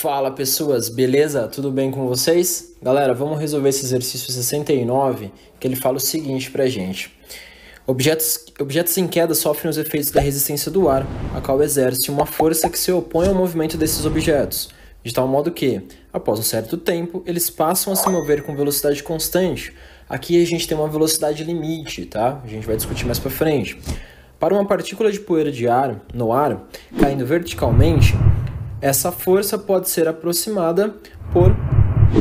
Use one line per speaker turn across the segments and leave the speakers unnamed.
Fala pessoas, beleza? Tudo bem com vocês? Galera, vamos resolver esse exercício 69, que ele fala o seguinte pra gente. Objetos em queda sofrem os efeitos da resistência do ar, a qual exerce uma força que se opõe ao movimento desses objetos, de tal modo que, após um certo tempo, eles passam a se mover com velocidade constante. Aqui a gente tem uma velocidade limite, tá? A gente vai discutir mais pra frente. Para uma partícula de poeira de ar no ar, caindo verticalmente, essa força pode ser aproximada por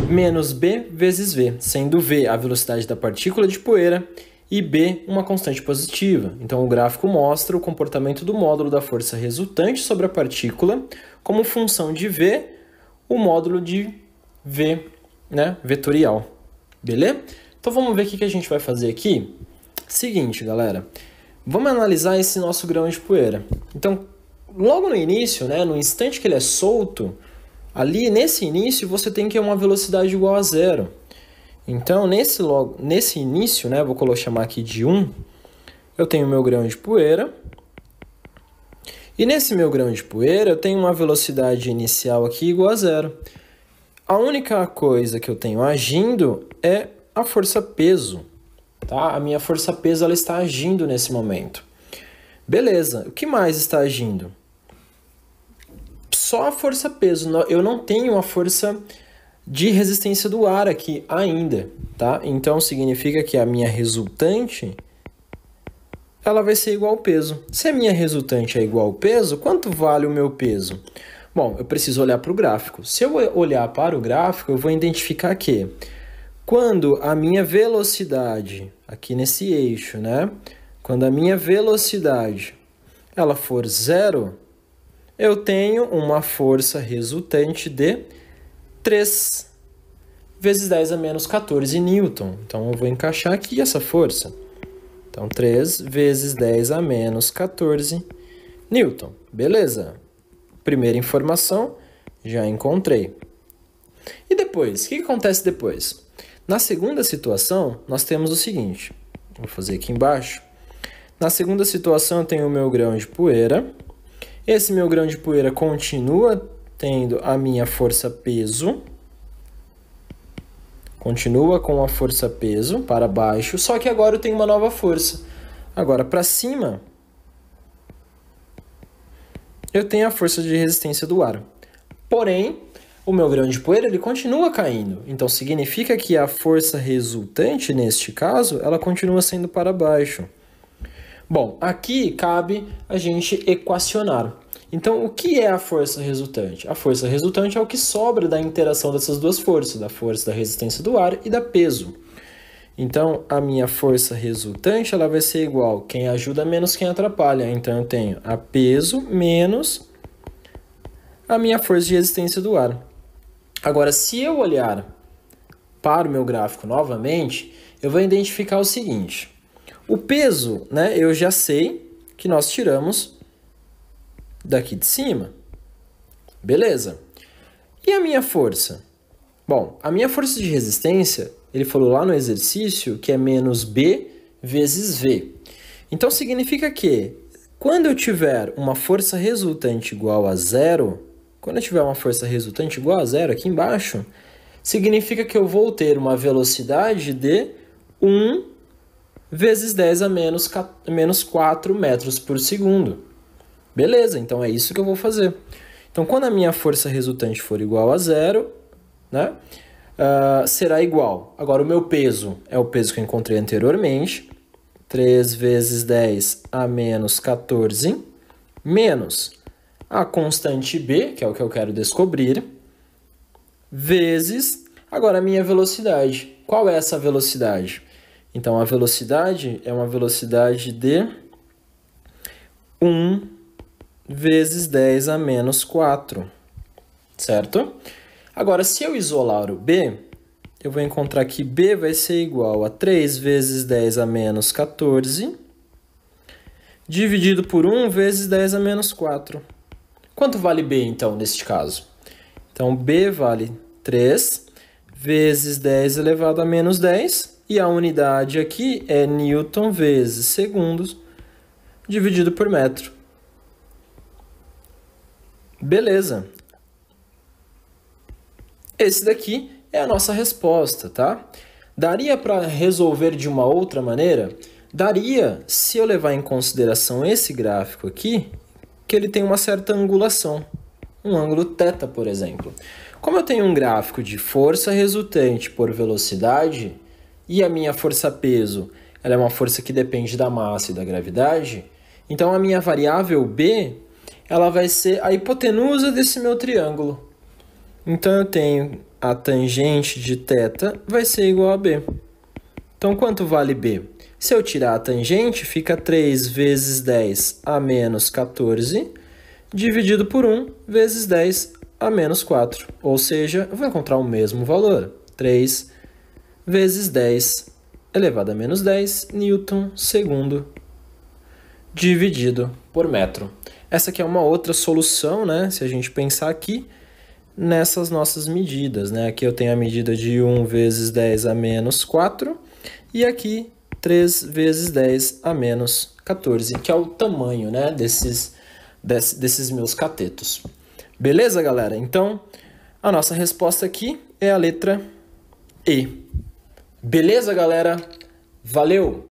menos b vezes v, sendo v a velocidade da partícula de poeira e b uma constante positiva. Então o gráfico mostra o comportamento do módulo da força resultante sobre a partícula como função de v, o módulo de v, né, vetorial. Beleza? Então vamos ver o que a gente vai fazer aqui. Seguinte, galera. Vamos analisar esse nosso grão de poeira. Então, logo no início, né, no instante que ele é solto, ali nesse início você tem que ter uma velocidade igual a zero. Então, nesse início, né, vou chamar aqui de 1, eu tenho meu grão de poeira. E nesse meu grão de poeira eu tenho uma velocidade inicial aqui igual a zero. A única coisa que eu tenho agindo é a força-peso. Tá? A minha força-peso ela está agindo nesse momento. Beleza, o que mais está agindo? Só a força-peso, eu não tenho a força de resistência do ar aqui ainda, tá? Então significa que a minha resultante ela vai ser igual ao peso. Se a minha resultante é igual ao peso, quanto vale o meu peso? Bom, eu preciso olhar para o gráfico. Se eu olhar para o gráfico, eu vou identificar que quando a minha velocidade, aqui nesse eixo, né? Quando a minha velocidade ela for zero, eu tenho uma força resultante de 3 vezes 10 a menos 14 newton. Então, eu vou encaixar aqui essa força. Então, 3 vezes 10 a menos 14 newton. Beleza. Primeira informação, já encontrei. E depois? O que acontece depois? Na segunda situação, nós temos o seguinte. Vou fazer aqui embaixo. Na segunda situação, eu tenho o meu grão de poeira. Esse meu grão de poeira continua tendo a minha força-peso. Continua com a força-peso para baixo, só que agora eu tenho uma nova força. Agora, para cima, eu tenho a força de resistência do ar. Porém, o meu grão de poeira ele continua caindo. Então, significa que a força resultante, neste caso, ela continua sendo para baixo. Bom, aqui cabe a gente equacionar. Então, o que é a força resultante? A força resultante é o que sobra da interação dessas duas forças, da força da resistência do ar e da peso. Então, a minha força resultante ela vai ser igual quem ajuda menos quem atrapalha. Então, eu tenho a peso menos a minha força de resistência do ar. Agora, se eu olhar para o meu gráfico novamente, eu vou identificar o seguinte. O peso, né, eu já sei que nós tiramos daqui de cima. Beleza. E a minha força? Bom, a minha força de resistência, ele falou lá no exercício que é menos B vezes V. Então, significa que quando eu tiver uma força resultante igual a zero, quando eu tiver uma força resultante igual a zero aqui embaixo, significa que eu vou ter uma velocidade de 1 vezes 10 a menos 4 metros por segundo. Beleza, então é isso que eu vou fazer. Então, quando a minha força resultante for igual a zero, né, será igual. Agora, o meu peso é o peso que eu encontrei anteriormente. 3 vezes 10 a menos 14, menos a constante B, que é o que eu quero descobrir, vezes, agora, a minha velocidade. Qual é essa velocidade? Então, a velocidade é uma velocidade de 1 vezes 10 a menos 4, certo? Agora, se eu isolar o B, eu vou encontrar que B vai ser igual a 3 vezes 10 a menos 14, dividido por 1 vezes 10 a menos 4. Quanto vale B, então, neste caso? Então, B vale 3 vezes 10 elevado a menos 10, e a unidade aqui é newton vezes segundos, dividido por metro. Beleza. Esse daqui é a nossa resposta, tá? Daria para resolver de uma outra maneira? Daria, se eu levar em consideração esse gráfico aqui, que ele tem uma certa angulação, um ângulo θ, por exemplo. Como eu tenho um gráfico de força resultante por velocidade, e a minha força-peso ela é uma força que depende da massa e da gravidade, então a minha variável B ela vai ser a hipotenusa desse meu triângulo. Então eu tenho a tangente de θ vai ser igual a B. Então quanto vale B? Se eu tirar a tangente, fica 3 vezes 10 a menos 14, dividido por 1 vezes 10 a menos 4. Ou seja, eu vou encontrar o mesmo valor. 3 vezes 10 elevado a menos 10 newton segundo, dividido por metro. Essa aqui é uma outra solução, né? Se a gente pensar aqui nessas nossas medidas, né? Aqui eu tenho a medida de 1 vezes 10 a menos 4 e aqui 3 vezes 10 a menos 14, que é o tamanho, né, desses meus catetos. Beleza, galera? Então, a nossa resposta aqui é a letra E. Beleza, galera? Valeu!